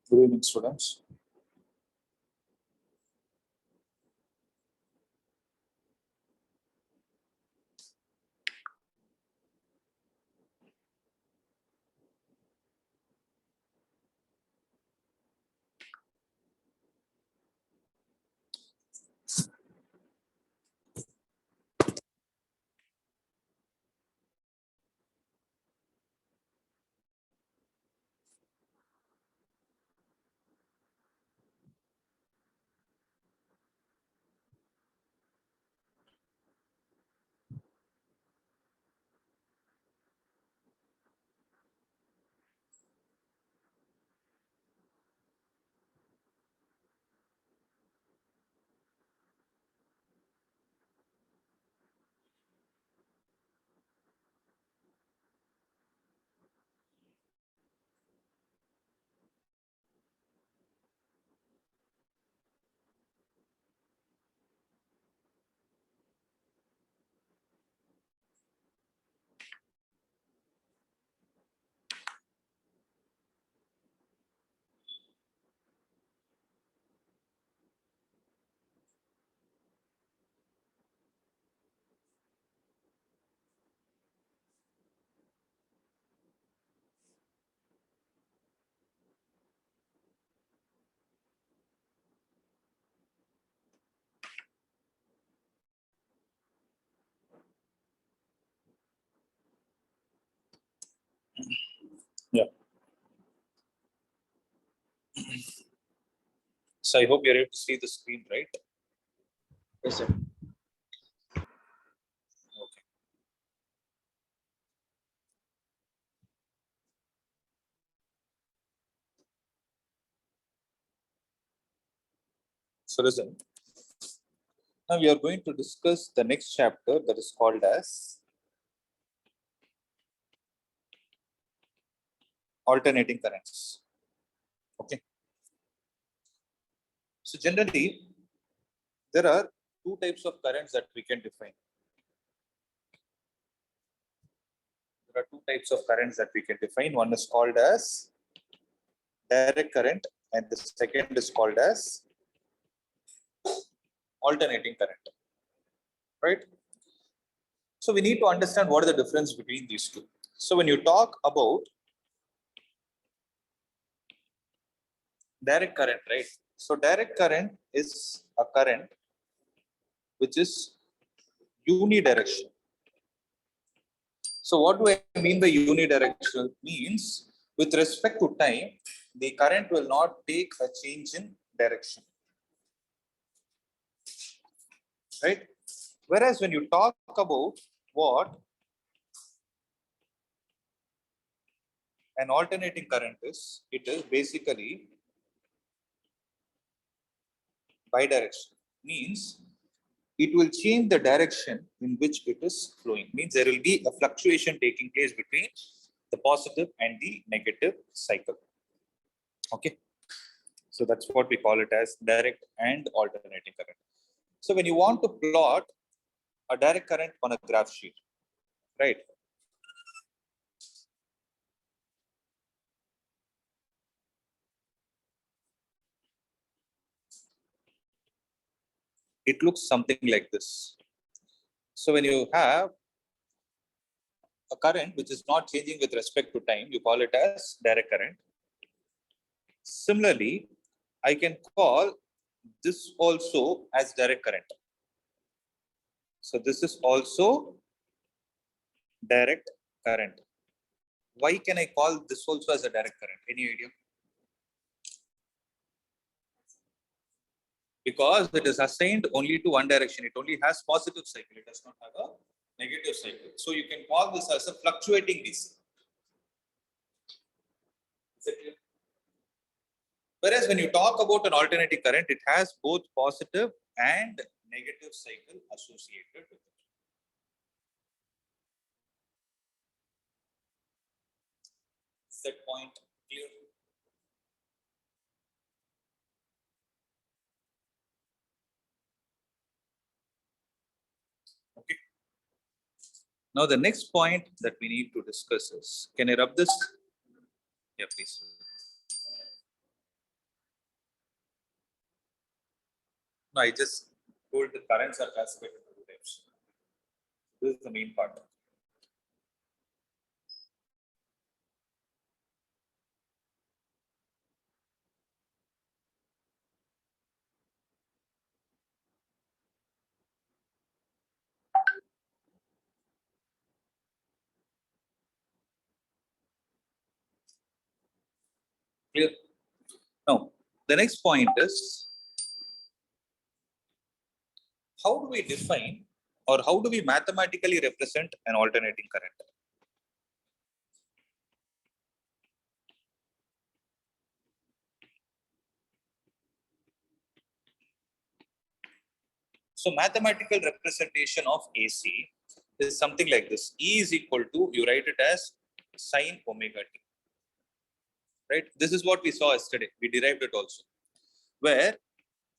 Good evening, students. Yeah. So I hope you're able to see the screen, right? Yes, sir. Okay. So listen. Now we are going to discuss the next chapter that is called as alternating currents. Okay. So generally, there are two types of currents that we can define. There are two types of currents that we can define. One is called as direct current, and the second is called as alternating current. Right? So we need to understand what is the difference between these two. So when you talk about direct current, right? So direct current is a current which is unidirectional. So what do I mean by unidirectional? Means with respect to time, the current will not take a change in direction. Right? Whereas when you talk about what an alternating current is, it is basically bidirectional. Means it will change the direction in which it is flowing. Means there will be a fluctuation taking place between the positive and the negative cycle. Okay. So that's what we call it as direct and alternating current. So when you want to plot a direct current on a graph sheet, right? It looks something like this. So when you have a current which is not changing with respect to time, you call it as direct current. Similarly, I can call this also as direct current. So this is also direct current. Why can I call this also as a direct current? Any idea? Because it is assigned only to one direction. It only has positive cycle. It does not have a negative cycle. So you can call this as a fluctuating DC. Is it clear? Whereas when you talk about an alternating current, it has both positive and negative cycle associated with it. Is that point clear? Okay. Now the next point that we need to discuss is, can I rub this? Yeah, please. No, I just told the currents are classified into two types. This is the main part. Clear? Now, the next point is, how do we define or how do we mathematically represent an alternating current? So mathematical representation of AC is something like this. E is equal to, you write it as sine omega t. Right? This is what we saw yesterday. We derived it also. Where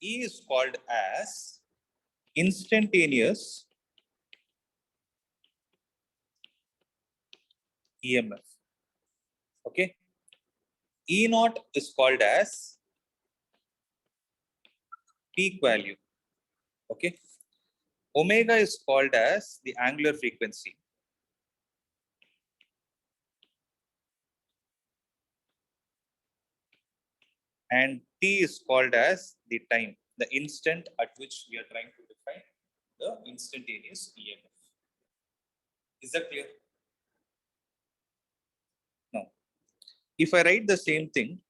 E is called as instantaneous EMF. Okay. E naught is called as peak value. Okay. Omega is called as the angular frequency. And T is called as the time, the instant at which we are trying to define the instantaneous EMF. Is that clear? No. If I write the same thing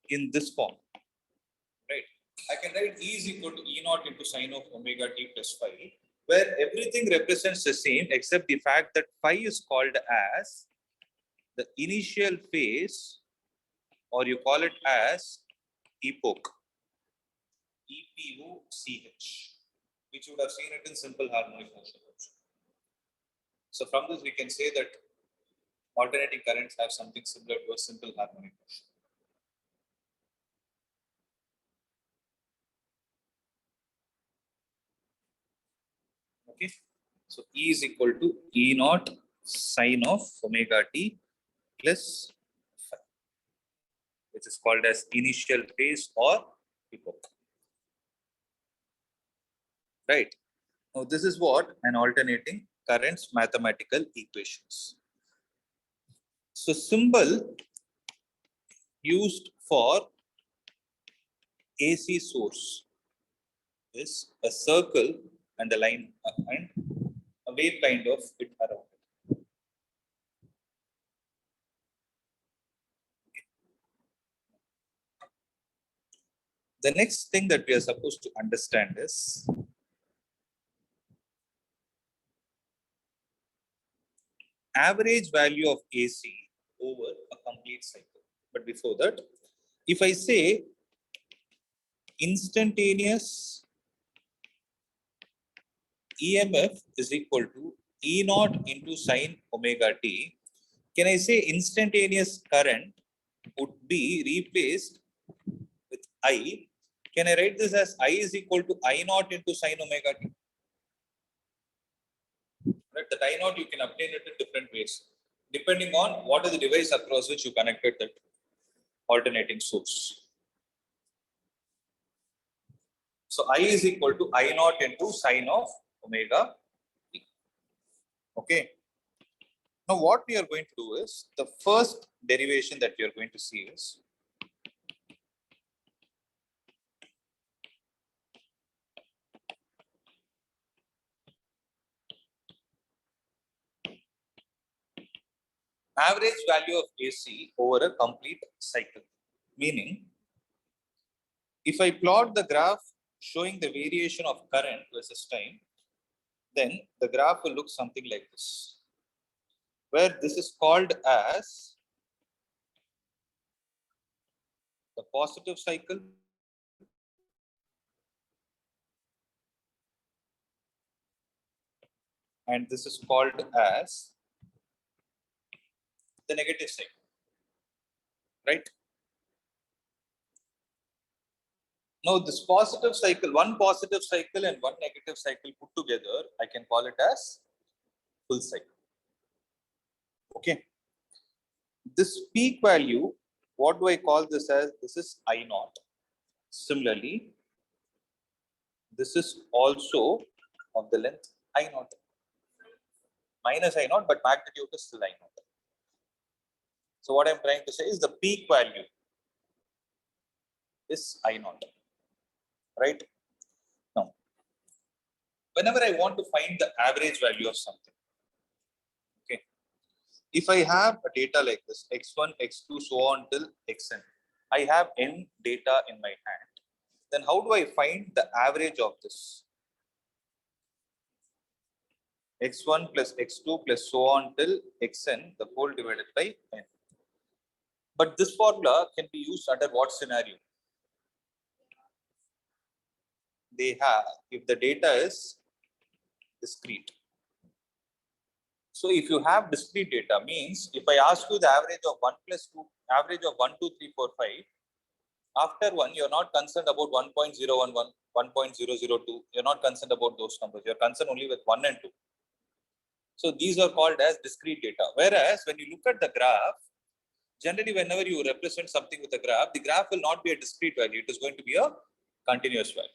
in this form, right? I can write E is equal to E naught into sine of omega t plus phi, where everything represents the same except the fact that phi is called as the initial phase, or you call it as epoch, EPOCH, which you would have seen it in simple harmonic motion also. So from this we can say that alternating currents have something similar to a simple harmonic motion. Okay, so E is equal to E naught sine of omega t plus phi, which is called as initial phase or epoch. Right. Now this is what an alternating currents mathematical equations. So symbol used for AC source is a circle and a line and a wave kind of it around it. The next thing that we are supposed to understand is average value of AC over a complete cycle. But before that, if I say instantaneous EMF is equal to E naught into sine omega t, can I say instantaneous current would be replaced with I? Can I write this as I is equal to I naught into sine omega t? Right, that I naught you can obtain it in different ways, depending on what is the device across which you connected that alternating source. So I is equal to I naught into sine of omega t. Okay. Now what we are going to do is, the first derivation that we are going to see is average value of AC over a complete cycle. Meaning, if I plot the graph showing the variation of current versus time, then the graph will look something like this, where this is called as the positive cycle and this is called as the negative cycle, right? Now this positive cycle, one positive cycle and one negative cycle put together, I can call it as full cycle. Okay. This peak value, what do I call this as? This is I naught. Similarly, this is also of the length I naught. Minus I naught, but magnitude is still I naught. So what I'm trying to say is the peak value is I naught. Right? Now, whenever I want to find the average value of something, okay, if I have a data like this, x1, x2, so on till xn, I have n data in my hand, then how do I find the average of this? x1 plus x2 plus so on till xn, the whole divided by n. But this formula can be used under what scenario? They have, if the data is discrete. So if you have discrete data, means if I ask you the average of 1 plus 2, average of 1, 2, 3, 4, 5, after 1, you're not concerned about 1.011, 1.002. You're not concerned about those numbers. You're concerned only with 1 and 2. So these are called as discrete data. Whereas when you look at the graph, generally whenever you represent something with a graph, the graph will not be a discrete value. It is going to be a continuous value.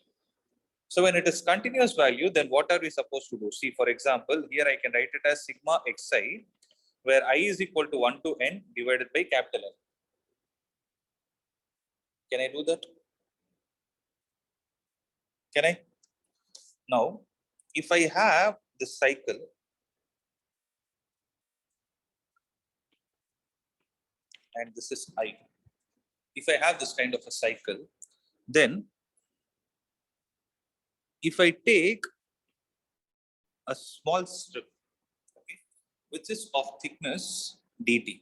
So when it is continuous value, then what are we supposed to do? See, for example, here I can write it as sigma xi, where I is equal to 1 to n divided by capital N. Can I do that? Can I? Now, if I have this cycle, and this is I, if I have this kind of a cycle, then if I take a small strip, okay, which is of thickness dt,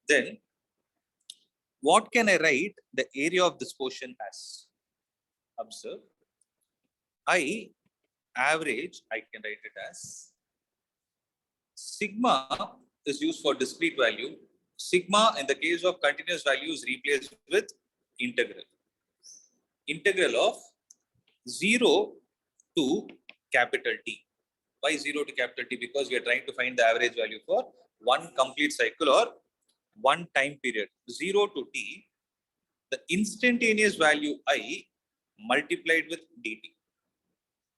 then what can I write the area of this portion as? Observe, I average, I can write it as sigma is used for discrete value. Sigma in the case of continuous value is replaced with integral. Integral of 0 to capital T. Why 0 to capital T? Because we are trying to find the average value for one complete cycle or one time period. 0 to T, the instantaneous value I multiplied with dt.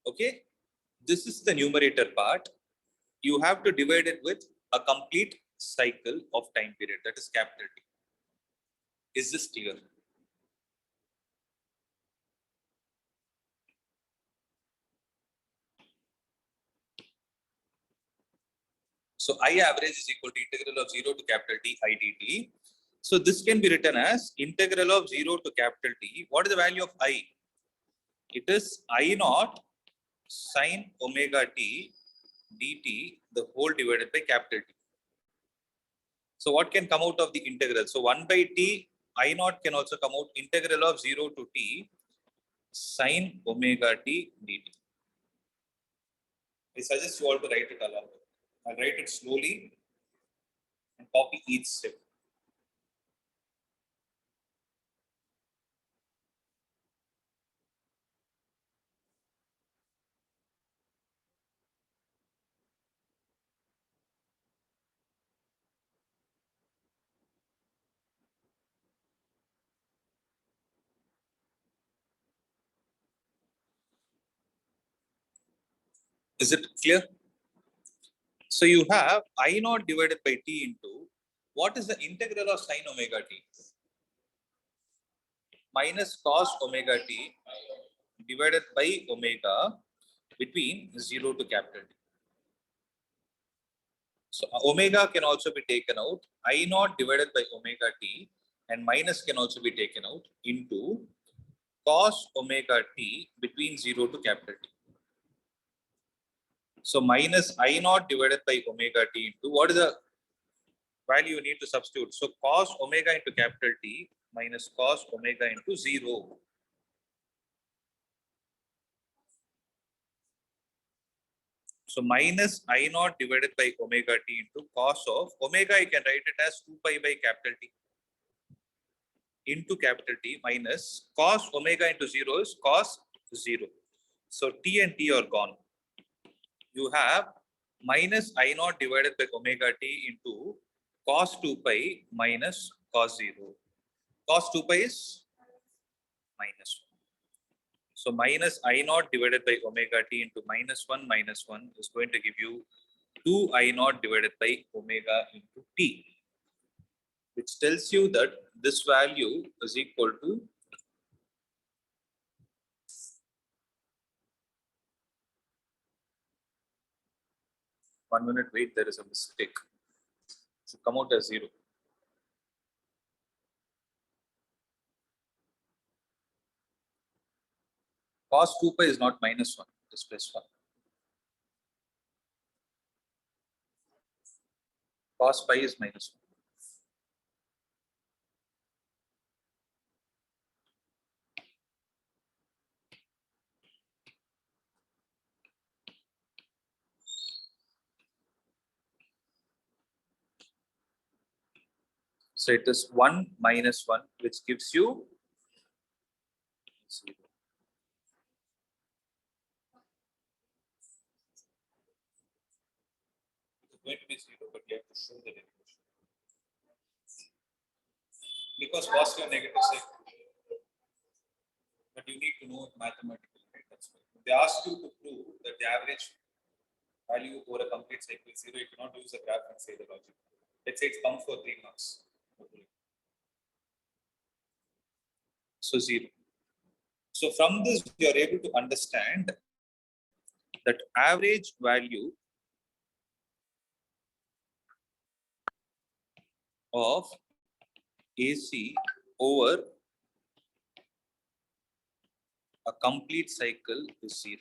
Okay, this is the numerator part. You have to divide it with a complete cycle of time period, that is capital T. Is this clear? So I average is equal to integral of 0 to capital T I dt. So this can be written as integral of 0 to capital T. What is the value of I? It is I naught sine omega t dt, the whole divided by capital T. So what can come out of the integral? So 1 by t I naught can also come out integral of 0 to t sine omega t dt. I suggest you all to write it along. I'll write it slowly and copy each step. Is it clear? So you have I naught divided by t into what is the integral of sine omega t? Minus cos omega t divided by omega between 0 to capital T. So omega can also be taken out. I naught divided by omega t and minus can also be taken out into cos omega t between 0 to capital T. So minus I naught divided by omega t into what is the value you need to substitute? So cos omega into capital T minus cos omega into 0. So minus I naught divided by omega t into cos of omega, I can write it as 2 pi by capital T into capital T minus cos omega into 0 is cos 0. So t and t are gone. You have minus I naught divided by omega t into cos 2 pi minus cos 0. Cos 2 pi is minus 1. So minus I naught divided by omega t into minus 1 is going to give you 2 I naught divided by omega into t, which tells you that this value is equal to 1 minute wait, there is a mistake. It should come out as 0. Cos 2 pi is not minus 1, it is plus 1. Cos pi is minus 1. So it is 1 minus 1, which gives you 0. It's going to be 0, but you have to show the derivation. Because positive and negative side, but you need to know it mathematically, right? That's why. They ask you to prove that the average value over a complete cycle is 0. You cannot use a graph and say the logic. Let's say it's come for 3 marks. So 0. So from this, you are able to understand that average value of AC over a complete cycle is 0.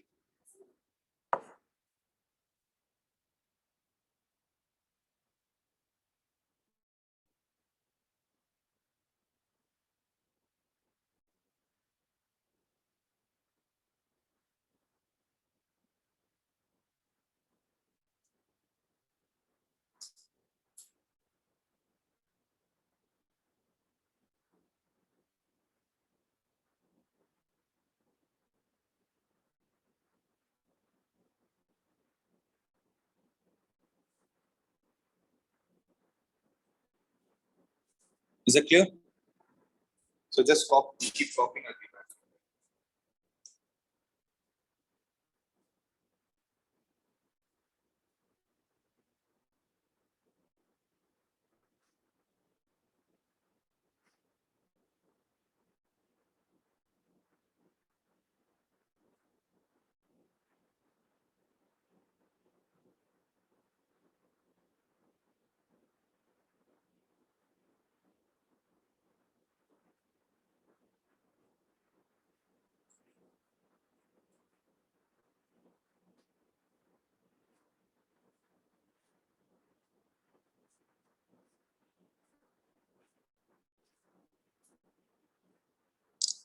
Is that clear? So just keep copying. I'll be back.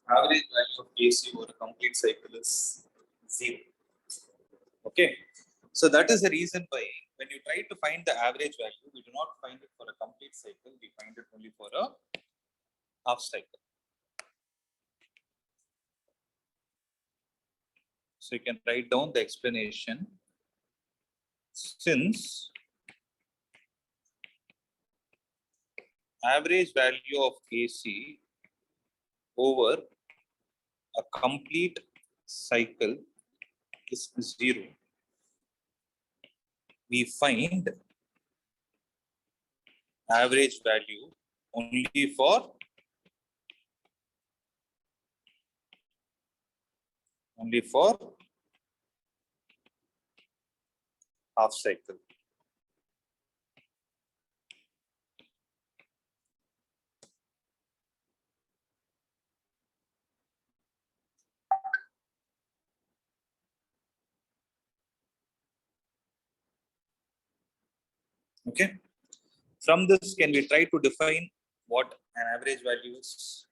Average value of AC over a complete cycle is 0. Okay. So that is the reason why when you try to find the average value, we do not find it for a complete cycle, we find it only for a half cycle. So you can write down the explanation. Since average value of AC over a complete cycle is 0, we find average value only for half cycle. Okay. From this, can we try to define what an average value is?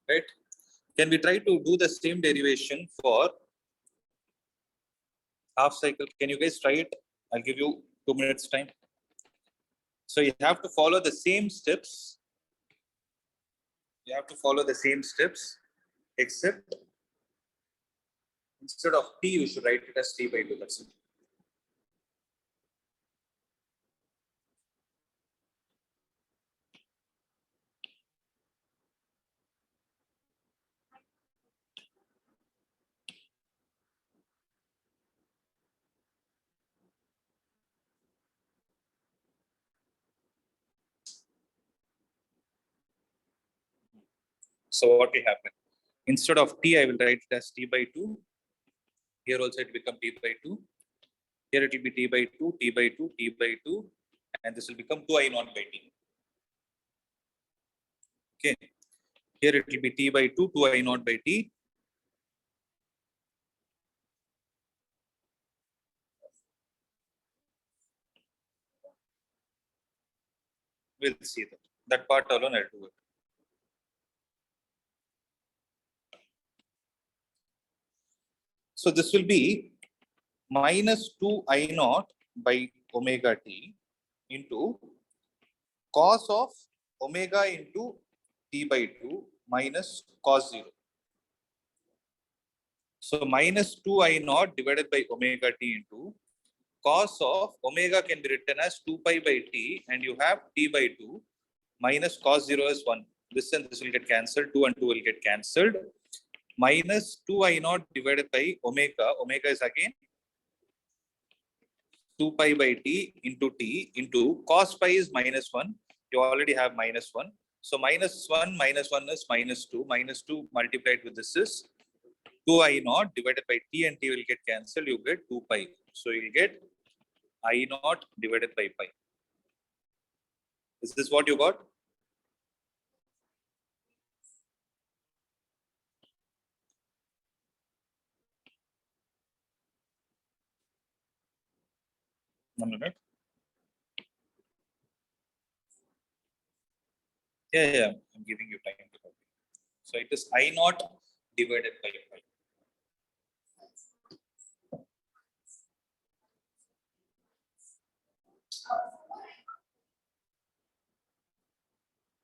Right? Can we try to do the same derivation for half cycle? Can you guys try it? I'll give you 2 minutes time. So you have to follow the same steps You have to follow the same steps, except instead of t, you should write it as t by 2. That's it. So what will happen? Instead of t, I will write it as t by 2. Here also it will become t by 2. Here it will be t by 2, t by 2, t by 2, and this will become 2i naught by t. Okay. Here it will be t by 2, 2i naught by t. We'll see that. That part alone I'll do it. So this will be minus 2i naught by omega t into cos of omega into t by 2 minus cos 0. So minus 2i naught divided by omega t into cos of omega can be written as 2 pi by t, and you have t by 2 minus cos 0 is 1. This and this will get cancelled. 2 and 2 will get cancelled. Minus 2i naught divided by omega. Omega is again 2 pi by t into cos pi is minus 1. You already have minus 1. So minus 1 is minus 2. Minus 2 multiplied with this is 2i naught divided by t, and t will get cancelled. You get 2 pi. So you will get I naught divided by pi. Is this what you got? One minute. Yeah. I'm giving you time to copy. So it is I naught divided by pi.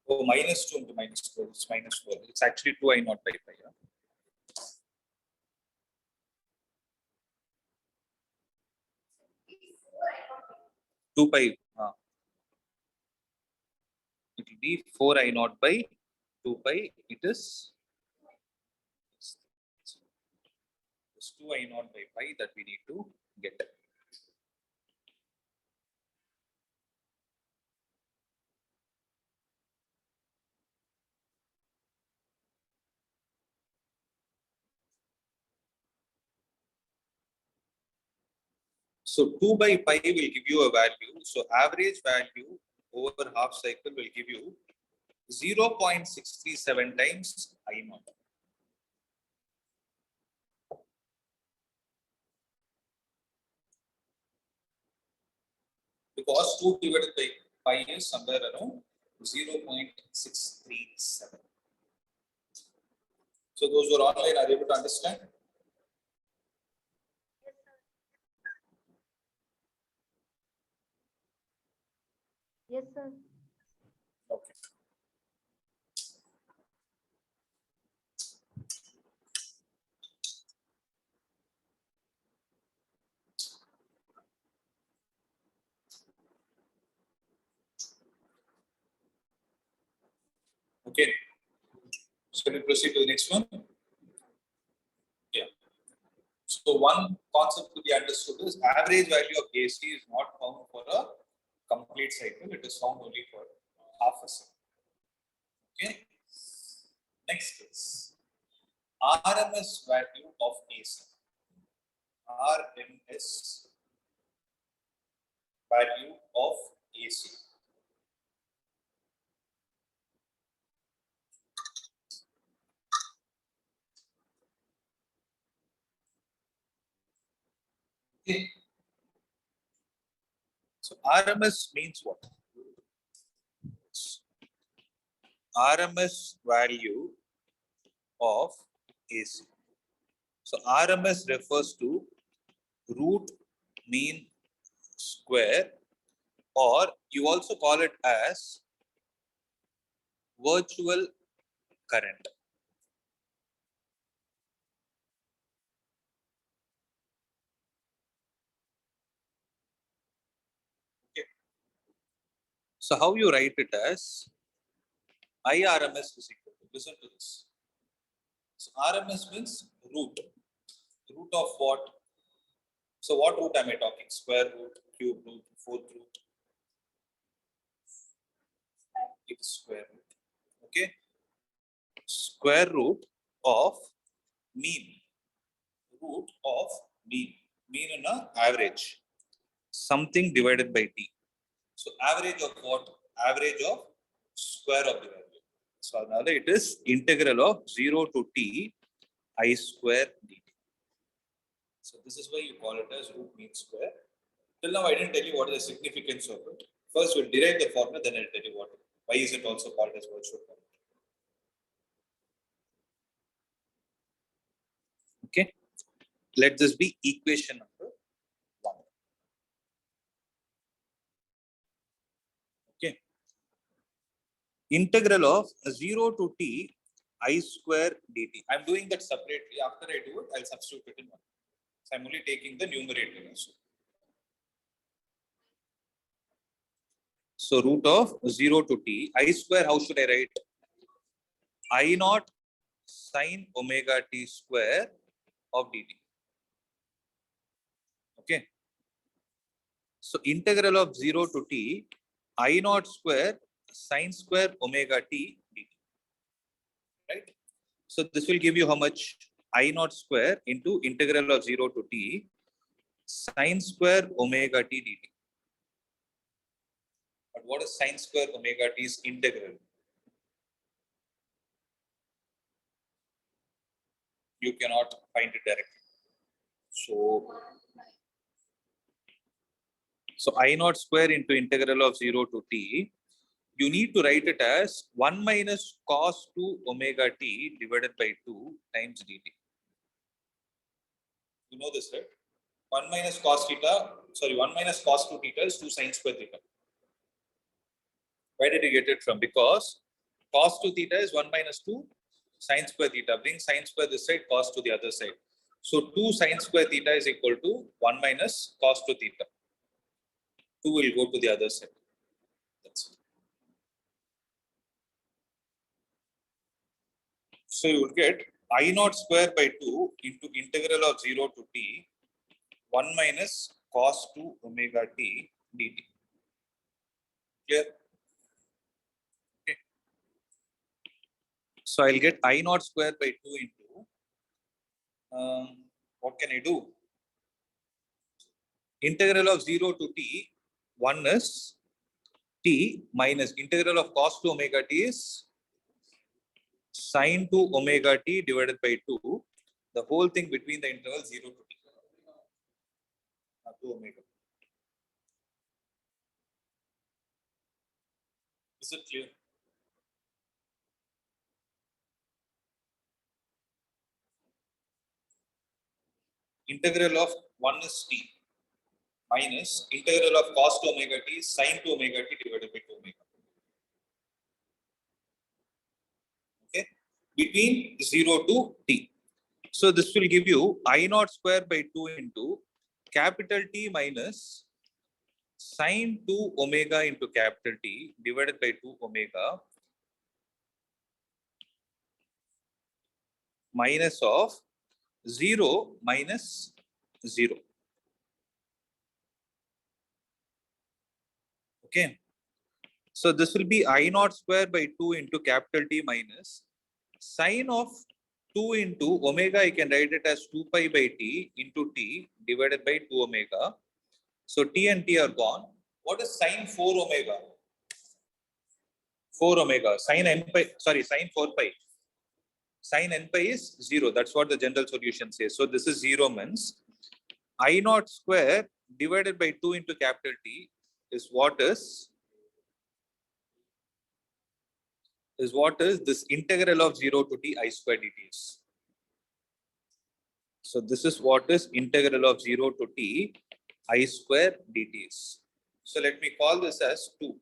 Oh, minus 2 into minus 4. It's minus 4. It's actually 2i naught by pi. Yeah? 2 pi. It will be 4i naught by 2 pi. It is 2i naught by pi that we need to get. So 2 by pi will give you a value. So average value over half cycle will give you 0.637 times I naught. Because 2 divided by pi is somewhere around 0.637. So those who are online are able to understand? Yes, sir. Okay. Okay. So we proceed to the next one. Yeah. So one concept to be understood is average value of AC is not found for a complete cycle. It is found only for half a cycle. Okay. Next is RMS value of AC. RMS value of AC. Okay. So RMS means what? RMS value of AC. So RMS refers to root mean square, or you also call it as virtual current. Okay. So how you write it as IRMS is equal to, listen to this. So RMS means root. Root of what? So what root am I talking? Square root, cube root, fourth root. It's square root. Okay. Square root of mean. Root of mean. Mean in a average. Something divided by t. So average of what? Average of square of the value. So now it is integral of 0 to t I square dt. So this is why you call it as root mean square. Till now I didn't tell you what is the significance of it. First we'll derive the formula, then I'll tell you why is it also called as virtual current. Okay. Let this be equation number 1. Okay. Integral of 0 to t I square dt. I'm doing that separately. After I do it, I'll substitute it in 1. So I'm only taking the numerator also. So root of 0 to t I square, how should I write? I naught sine omega t square of dt. Okay. So integral of 0 to t I naught square sine square omega t dt. Right? So this will give you how much? I naught square into integral of 0 to t sine square omega t dt. But what is sine square omega t's integral? You cannot find it directly. So I naught square into integral of 0 to t, you need to write it as 1 minus cos 2 omega t divided by 2 times dt. You know this, right? 1 minus cos 2 theta is 2 sine square theta. Where did you get it from? Because cos 2 theta is 1 minus 2 sine square theta. Bring sine square this side, cos to the other side. So 2 sine square theta is equal to 1 minus cos 2 theta. 2 will go to the other side. That's it. So you will get I naught square by 2 into integral of 0 to t 1 minus cos 2 omega t dt. Clear? Okay. So I'll get I naught square by 2 into what can I do? Integral of 0 to t 1 is t minus integral of cos 2 omega t is sine 2 omega t divided by 2. The whole thing between the interval 0 to t. 2 omega. Is it clear? Integral of 1 is t minus integral of cos 2 omega t sine 2 omega t divided by 2 omega. Okay, between 0 to t. So this will give you I naught square by 2 into capital T minus sine 2 omega into capital T divided by 2 omega minus of 0 minus 0. Okay. So this will be I naught square by 2 into capital T minus sine of 2 into omega. I can write it as 2 pi by t into t divided by 2 omega. So t and t are gone. What is sine 4 omega? 4 omega. Sine n pi, sorry, sine 4 pi. Sine n pi is 0. That's what the general solution says. So this is 0 means I naught square divided by 2 into capital T is what is this integral of 0 to t I square dt is. So this is what is integral of 0 to t I square dt is. So let me call this as 2.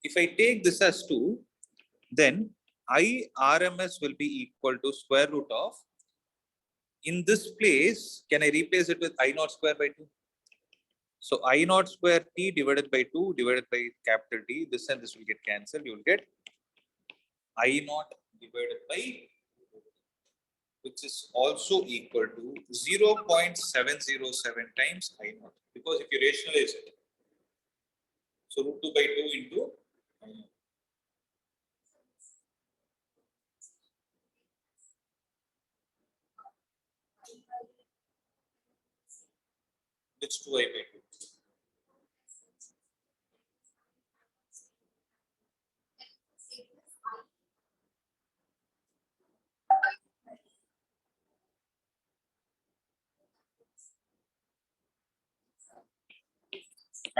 If I take this as 2, then I RMS will be equal to square root of, in this place, can I replace it with I naught square by 2? So I naught square T divided by 2 divided by capital T, this and this will get cancelled. You will get I naught divided by, which is also equal to 0.707 times I naught. Because if you rationalize it, so root 2 by 2 into I naught. Which 2I by 2?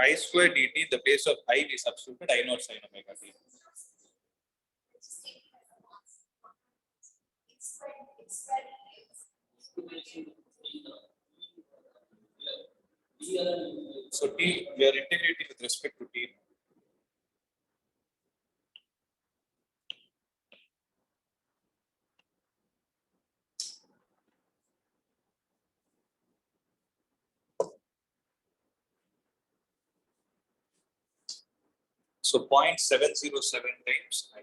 I square dt, in the place of I we substituted I naught sin omega t. So t, we are integrating with respect to t. So 0.707 times I.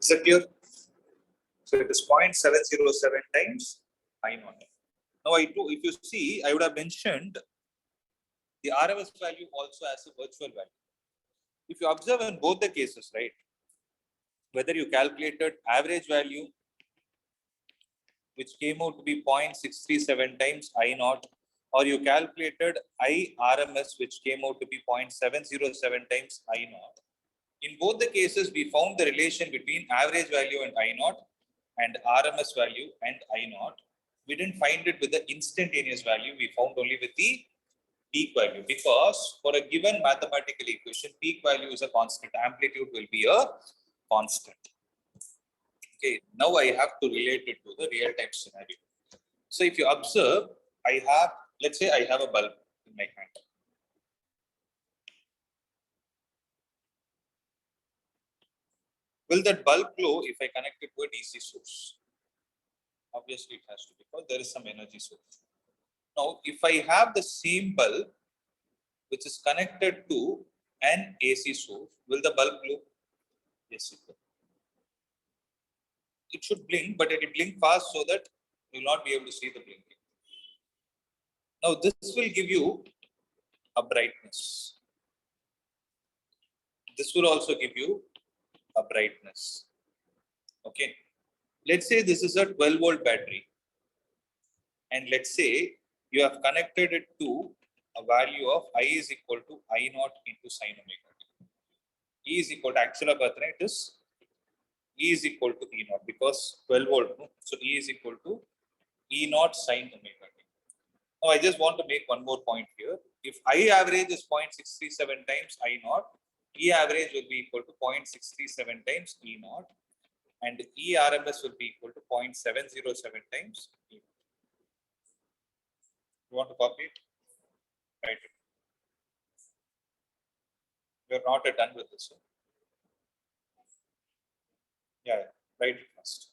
Is it clear? So it is 0.707 times I naught. Now if you see, I would have mentioned the RMS value also as a virtual value. If you observe in both the cases, right, whether you calculated average value, which came out to be 0.637 times I naught, or you calculated I RMS, which came out to be 0.707 times I naught. In both the cases, we found the relation between average value and I naught and RMS value and I naught. We didn't find it with the instantaneous value. We found only with the peak value, because for a given mathematical equation, peak value is a constant. Amplitude will be a constant. Okay, now I have to relate it to the real-time scenario. So if you observe, I have, let's say I have a bulb in my hand. Will that bulb glow if I connect it to a DC source? Obviously, it has to, because there is some energy source. Now, if I have the same bulb which is connected to an AC source, will the bulb glow? Yes, it will. It should blink, but it will blink fast so that you will not be able to see the blinking. Now, this will give you a brightness. This will also give you a brightness. Okay. Let's say this is a 12-volt battery. And let's say you have connected it to a value of I is equal to I naught into sin omega t. E is equal to, actual birthright is E is equal to E naught, because 12 volt. So E is equal to E naught sin omega t. Now I just want to make one more point here. If I average is 0.637 times I naught, E average will be equal to 0.637 times E naught, and E RMS will be equal to 0.707 times E naught. You want to copy it? Write it. We are not done with this one. Yeah, write it first.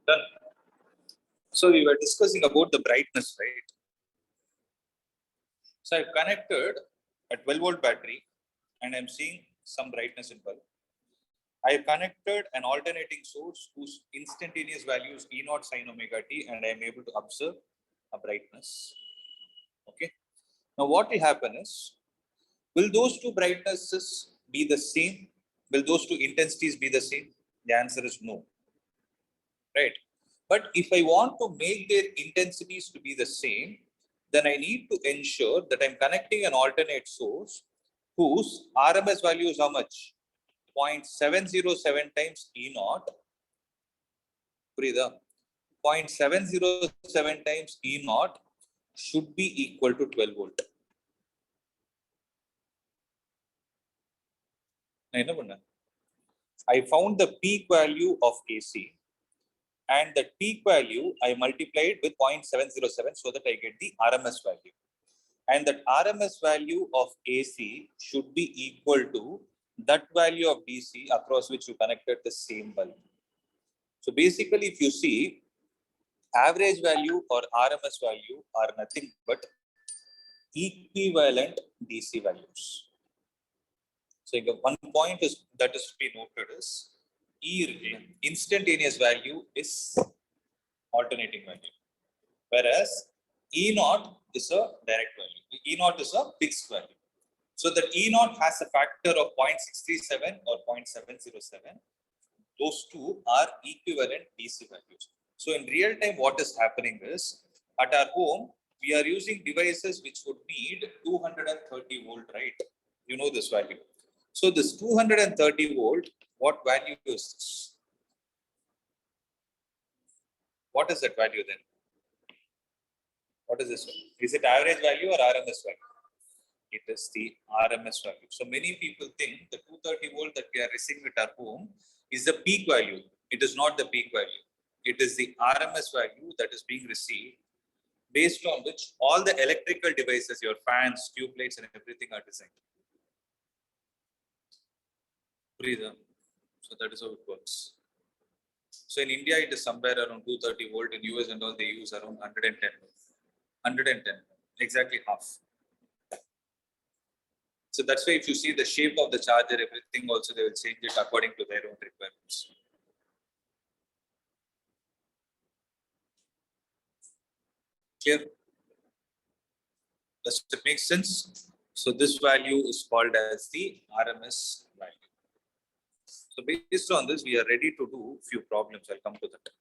Done. So we were discussing about the brightness, right? So I've connected a 12-volt battery and I'm seeing some brightness in bulb. I have connected an alternating source whose instantaneous value is E naught sin omega t, and I am able to observe a brightness. Okay. Now what will happen is, will those two brightnesses be the same? Will those two intensities be the same? The answer is no. Right. But if I want to make their intensities to be the same, then I need to ensure that I'm connecting an alternate source whose RMS value is how much? 0.707 times E naught. 0.707 times E naught should be equal to 12 volt. I found the peak value of AC, and the peak value I multiplied with 0.707 so that I get the RMS value. And that RMS value of AC should be equal to that value of DC across which you connected the same bulb. So basically, if you see, average value or RMS value are nothing but equivalent DC values. So one point is that is to be noted is instantaneous value is alternating value, whereas E naught is a direct value. E naught is a fixed value. So that E naught has a factor of 0.637 or 0.707. Those two are equivalent DC values. So in real time, what is happening is, at our home, we are using devices which would need 230 volt, right? You know this value. So this 230 volt, what value is this? What is that value then? What is this? Is it average value or RMS value? It is the RMS value. So many people think the 230 volt that we are receiving at our home is the peak value. It is not the peak value. It is the RMS value that is being received, based on which all the electrical devices, your fans, tube lights, and everything are designed. So that is how it works. So in India, it is somewhere around 230 volt. In US and all, they use around 110. 110, exactly half. So that's why if you see the shape of the charger, everything also they will change it according to their own requirements. Clear? Does it make sense? So this value is called as the RMS value. So based on this, we are ready to do few problems. I'll come to that.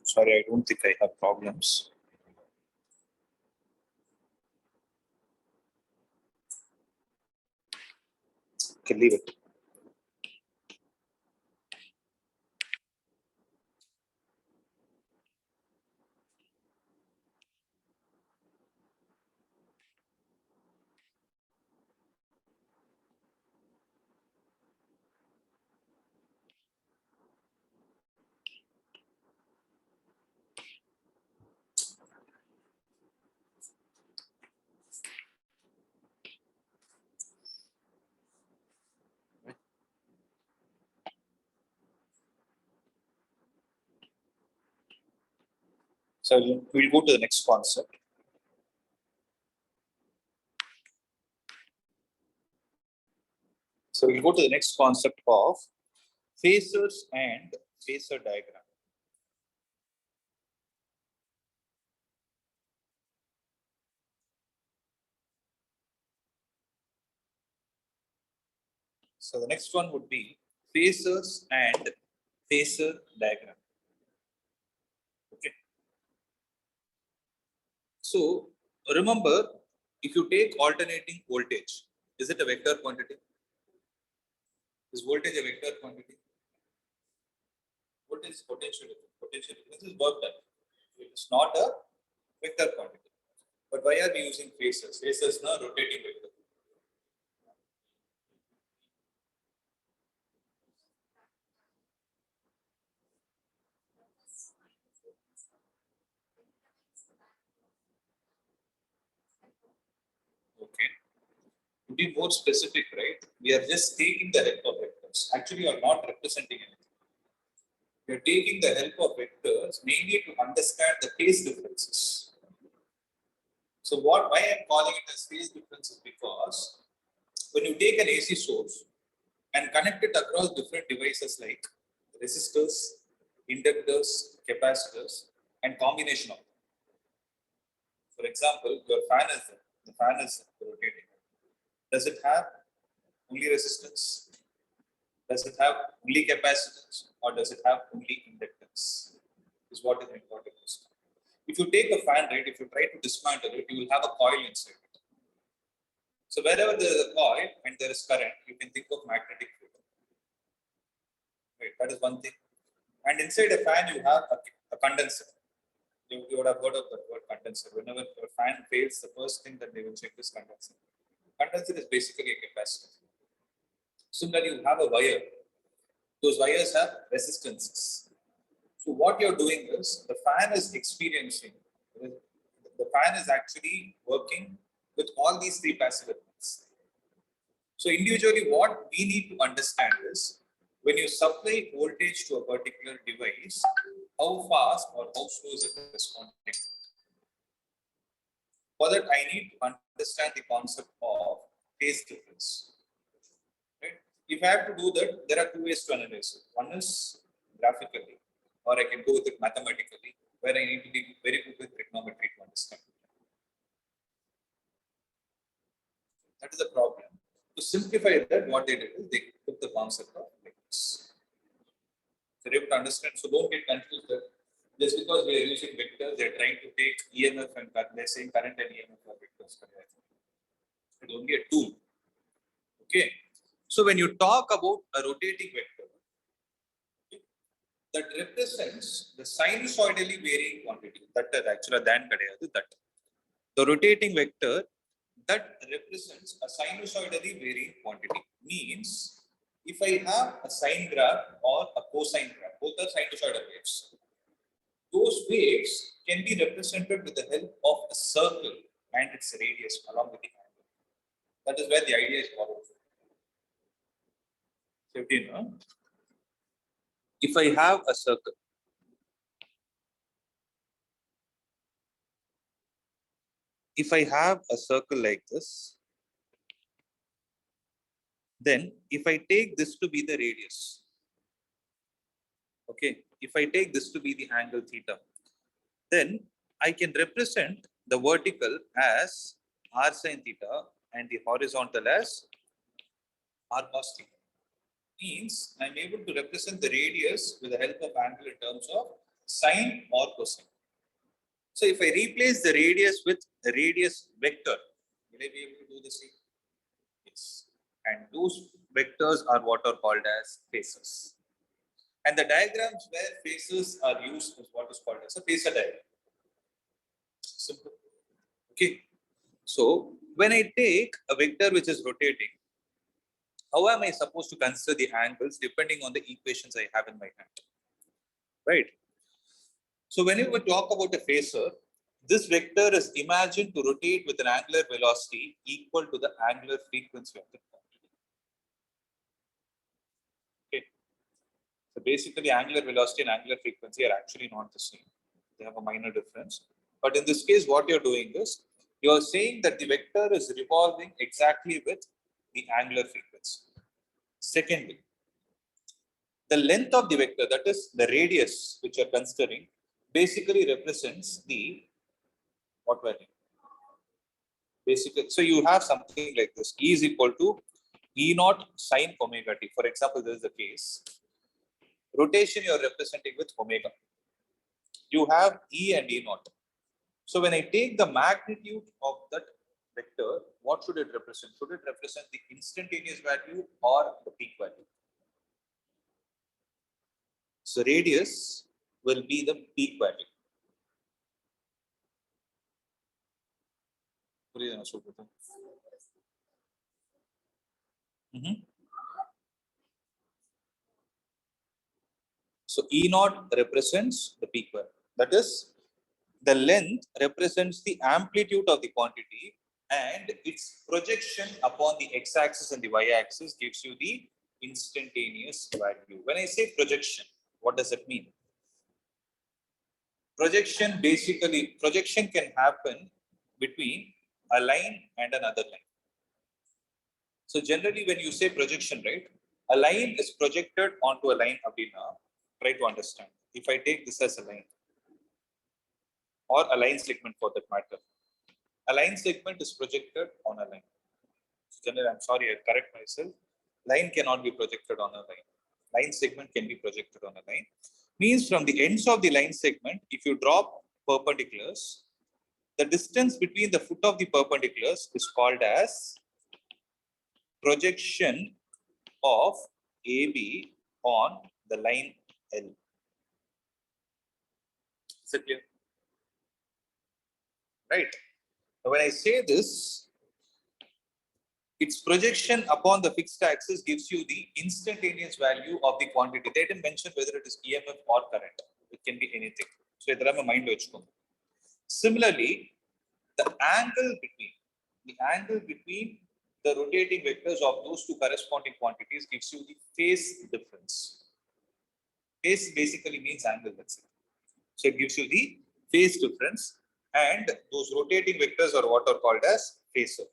Sorry, I don't think I have problems. Can leave it. So we'll go to the next concept. So we'll go to the next concept of phasors and phasor diagram. So the next one would be phasors and phasor diagram. Okay. So remember, if you take alternating voltage, is it a vector quantity? Is voltage a vector quantity? What is potential difference? Potential difference is work done. It's not a vector quantity. But why are we using phasors? Phasors na rotating vector. Okay. To be more specific, right? We are just taking the help of vectors. Actually, you are not representing anything. We are taking the help of vectors mainly to understand the phase differences. So why I am calling it as phase differences, because when you take an AC source and connect it across different devices like resistors, inductors, capacitors, and combination of them. For example, your fan is there. The fan is rotating. Does it have only resistance? Does it have only capacitance, or does it have only inductance? Is what is important. If you take a fan, right, if you try to dismantle it, you will have a coil inside it. So wherever there is a coil and there is current, you can think of magnetic field. Right, that is one thing. And inside a fan, you have a condenser. You would have heard of the word condenser. Whenever a fan fails, the first thing that they will check is condenser. Condenser is basically a capacitor. Similarly, you have a wire. Those wires have resistances. So what you're doing is the fan is experiencing, the fan is actually working with all these three passive elements. So individually, what we need to understand is when you supply voltage to a particular device, how fast or how slow is it responding? For that, I need to understand the concept of phase difference. Right? If I have to do that, there are two ways to analyze it. One is graphically, or I can go with it mathematically, where I need to be very good with trigonometry to understand. That is the problem. To simplify that, what they did is they took the concept of vectors. So you have to understand. So don't get confused that just because we are using vectors, they are trying to take EMF and current. They're saying current and EMF are vectors. It's only a tool. Okay. So when you talk about a rotating vector, that represents the sinusoidally varying quantity. That is actually that. The rotating vector that represents a sinusoidally varying quantity means if I have a sine graph or a cosine graph, both are sinusoidal waves. Those waves can be represented with the help of a circle and its radius along with the angle. That is where the idea is followed. 15, huh? If I have a circle, like this, then if I take this to be the radius, okay, if I take this to be the angle theta, then I can represent the vertical as r sin theta and the horizontal as r cos theta. Means I'm able to represent the radius with the help of angle in terms of sine or cosine. So if I replace the radius with the radius vector, will I be able to do the same? Yes. And those vectors are what are called as phasors. And the diagrams where phasors are used is what is called as a phasor diagram. Simple. Okay. So when I take a vector which is rotating, how am I supposed to consider the angles depending on the equations I have in my hand? Right. So whenever we talk about a phasor, this vector is imagined to rotate with an angular velocity equal to the angular frequency of the quantity. Okay. So basically, angular velocity and angular frequency are actually not the same. They have a minor difference. But in this case, what you're doing is you're saying that the vector is revolving exactly with the angular frequency. Secondly, the length of the vector, that is the radius which you're considering, basically represents the what value? Basically, so you have something like this: E is equal to E naught sine omega t. For example, this is the case. Rotation you're representing with omega. You have E and E naught. So when I take the magnitude of that vector, what should it represent? Should it represent the instantaneous value or the peak value? So radius will be the peak value. So E naught represents the peak value. That is, the length represents the amplitude of the quantity, and its projection upon the x-axis and the y-axis gives you the instantaneous value. When I say projection, what does it mean? Projection can happen between a line and another line. So generally when you say projection, right, a line is projected onto a line. Try to understand. If I take this as a line, or a line segment for that matter, a line segment is projected on a line. So generally, I'm sorry, I correct myself. Line cannot be projected on a line. Line segment can be projected on a line. Means from the ends of the line segment, if you drop perpendiculars, the distance between the foot of the perpendiculars is called as projection of AB on the line L. Is it clear? Right. Now, when I say this, its projection upon the fixed axis gives you the instantaneous value of the quantity. They didn't mention whether it is EMF or current. It can be anything. So, there are mind. Similarly, the angle between the rotating vectors of those two corresponding quantities gives you the phase difference. Phase basically means angle. That's it. So, it gives you the phase difference, and those rotating vectors are what are called as phasor.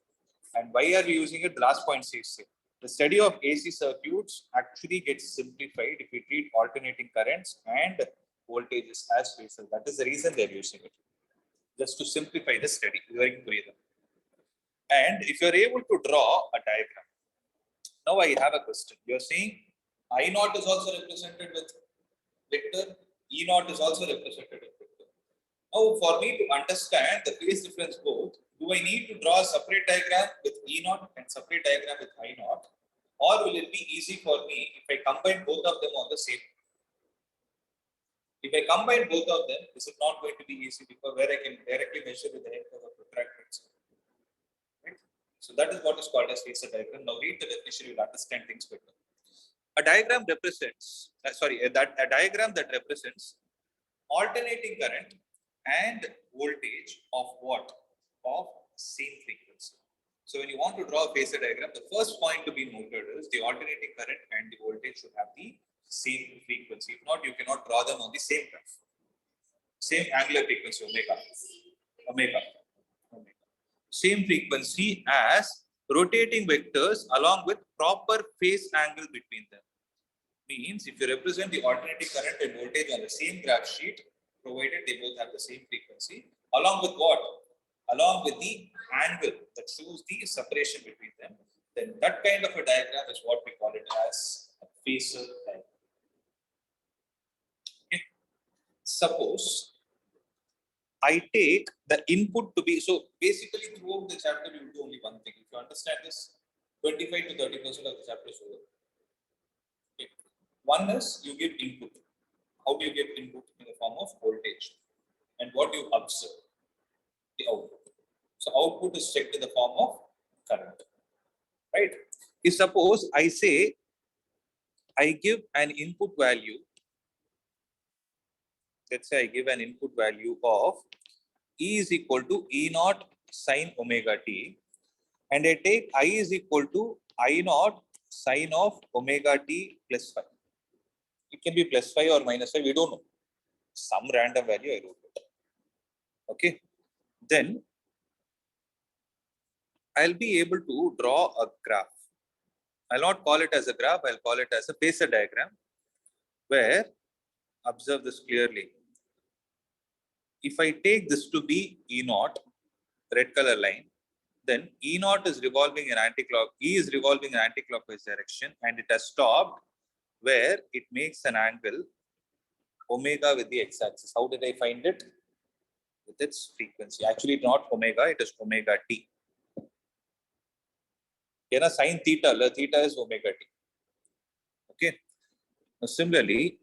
And why are we using it? The last point says it. The study of AC circuits actually gets simplified if we treat alternating currents and voltages as phasor. That is the reason they're using it. Just to simplify the study. And if you're able to draw a diagram, now I have a question. You're saying I naught is also represented with vector, E naught is also represented with vector. Now, for me to understand the phase difference both, do I need to draw a separate diagram with E naught and separate diagram with I naught? Or will it be easy for me if I combine both of them on the same? If I combine both of them, is it not going to be easy because where I can directly measure with the help of a protractor? Right? So that is what is called as phasor diagram. Now read the definition, you'll understand things better. A diagram represents, a diagram that represents alternating current and voltage of what? Of same frequency. So when you want to draw a phasor diagram, the first point to be noted is the alternating current and the voltage should have the same frequency. If not, you cannot draw them on the same graph. Same angular frequency, omega. Same frequency as rotating vectors along with proper phase angle between them. Means if you represent the alternating current and voltage on the same graph sheet, provided they both have the same frequency, along with what? Along with the angle that shows the separation between them, then that kind of a diagram is what we call it as a phasor diagram. Okay. Suppose I take the input to be, so basically throughout the chapter you will do only one thing. If you understand this, 25 to 30% of the chapter is over. Okay. One is you give input. How do you give input? In the form of voltage. And what do you observe? The output. So output is checked in the form of current. Right? If suppose I say I give an input value, let's say I give an input value of E is equal to E naught sine omega t, and I take I is equal to I naught sine of omega t plus 5. It can be plus 5 or minus 5, we don't know. Some random value I wrote it. Okay. Then I'll be able to draw a graph. I'll not call it as a graph, I'll call it as a phasor diagram, where, observe this clearly, if I take this to be E naught, red color line, then E naught is revolving in E is revolving in anti-clockwise direction, and it has stopped where it makes an angle omega with the x-axis. How did I find it? with its frequency. Actually, not omega, it is omega t. Sine theta, theta is omega t. Okay. Now, similarly,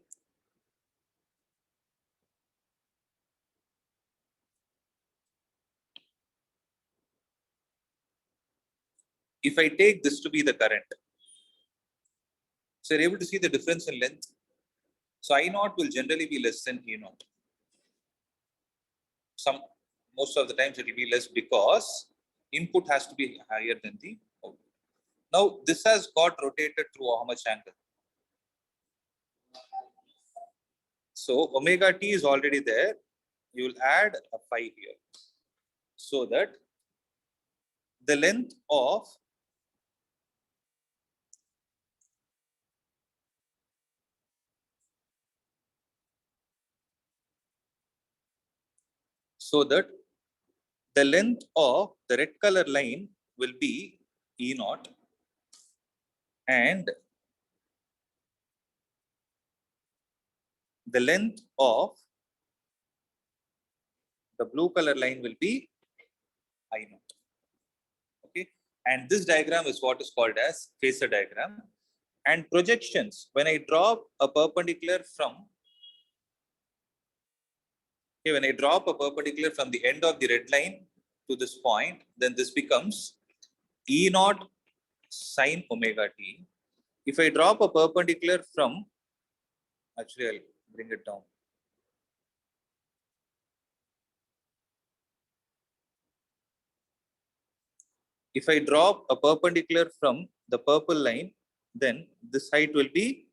if I take this to be the current, so you're able to see the difference in length. So I naught will generally be less than E naught. Most of the times it will be less because input has to be higher than the output. Now this has got rotated through how much angle? So omega t is already there. You will add a phi here, so that the length of the length of the red color line will be E naught, and the length of the blue color line will be I naught. Okay, and this diagram is what is called as phasor diagram. And projections, when I drop a perpendicular from when I drop a perpendicular from the end of the red line to this point, then this becomes E naught sine omega t. If I drop a perpendicular from, actually I'll bring it down. If I drop a perpendicular from the purple line, then this height will be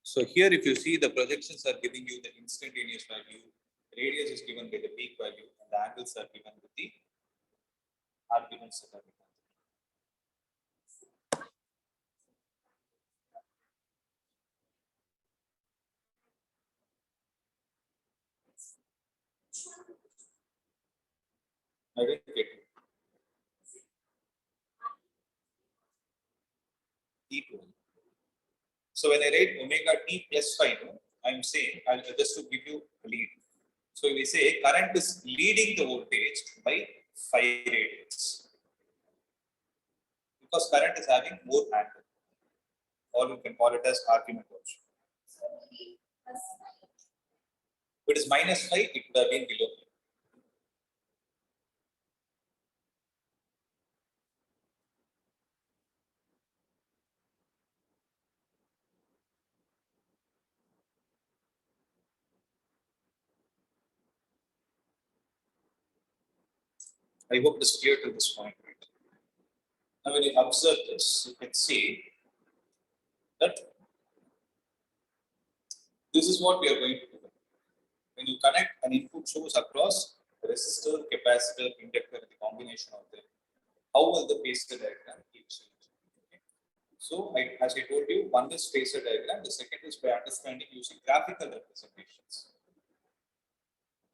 so here if you see the projections are giving you the instantaneous value, radius is given by the peak value, and the angles are given with the arguments that are given. I didn't get it. T12. So when I write omega t plus phi, I'm saying, just to give you a lead. So we say current is leading the voltage by phi radians, because current is having more angle, or you can call it as argument also. If it is minus phi, it would have been below. I hope it is clear to this point. Right? Now, when you observe this, you can see that this is what we are going to do. When you connect an input source across resistor, capacitor, inductor, the combination of them, how will the phasor diagram keep changing? Okay. So, as I told you, one is phasor diagram, the second is by understanding using graphical representations.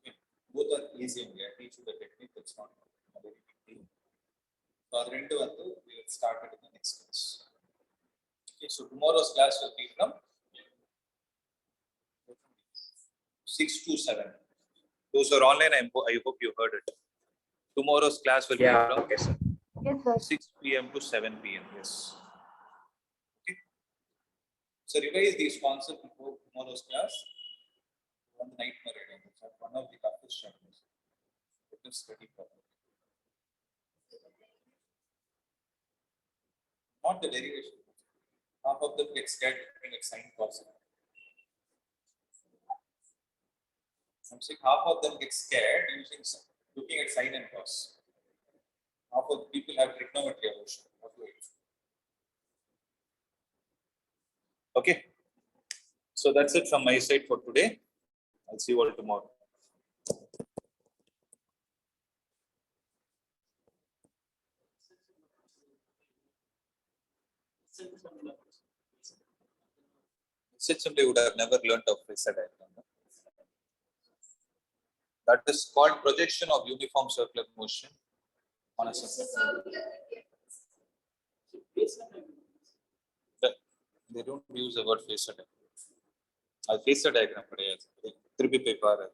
Okay. Both are easy only. I teach you the technique, that's not a very big deal. So, we will start it in the next class. Okay, so tomorrow's class will be from 6 to 7. Those are online. I hope you heard it. Tomorrow's class will be from Okay, sir. Yes, sir. 6 p.m. to 7 p.m. Yes. Okay. So revise these concepts before tomorrow's class. One night one of the toughest chapters. It is study properly. Not the derivation. Half of them get scared looking at sine cos. I'm saying half of them get scared looking at sine and cos. Half of the people have trigonometry emotion. Okay. So that's it from my side for today. I'll see you all tomorrow. Simply would have never learned of phasor diagram. That is called projection of uniform circular motion on a circle. They don't use the word phasor diagram. அது phasor diagram கிடையாது. திருப்பி போய் பாரு.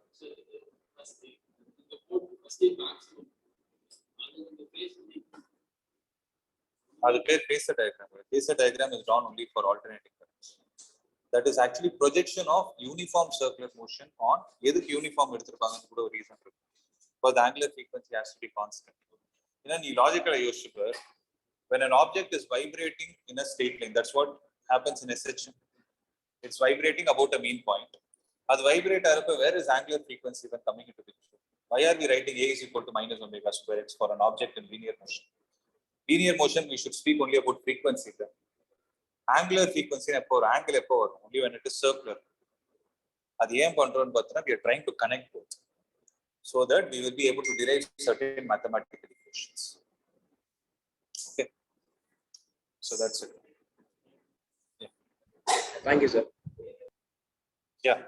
அது பேர் phasor diagram. Phasor diagram is drawn only for alternating currents. That is actually projection of uniform circular motion on எதுக்கு uniform எடுத்துருப்பாங்கன்னு கூட ஒரு ரீசன் இருக்கு. For the angular frequency has to be constant. ஏன்னா நீ லாஜிக்கலா யோசிச்சு, when an object is vibrating in a straight line, that's what happens in a section. It's vibrating about a mean point. As vibrate arappa, where is angular frequency then coming into the picture? Why are we writing a is equal to minus omega square x for an object in linear motion? Linear motion, we should speak only about frequency then. Angular frequency angle only when it is circular. At the end, we are trying to connect both so that we will be able to derive certain mathematical equations. Okay, so that's it. Thank you, sir. Yeah.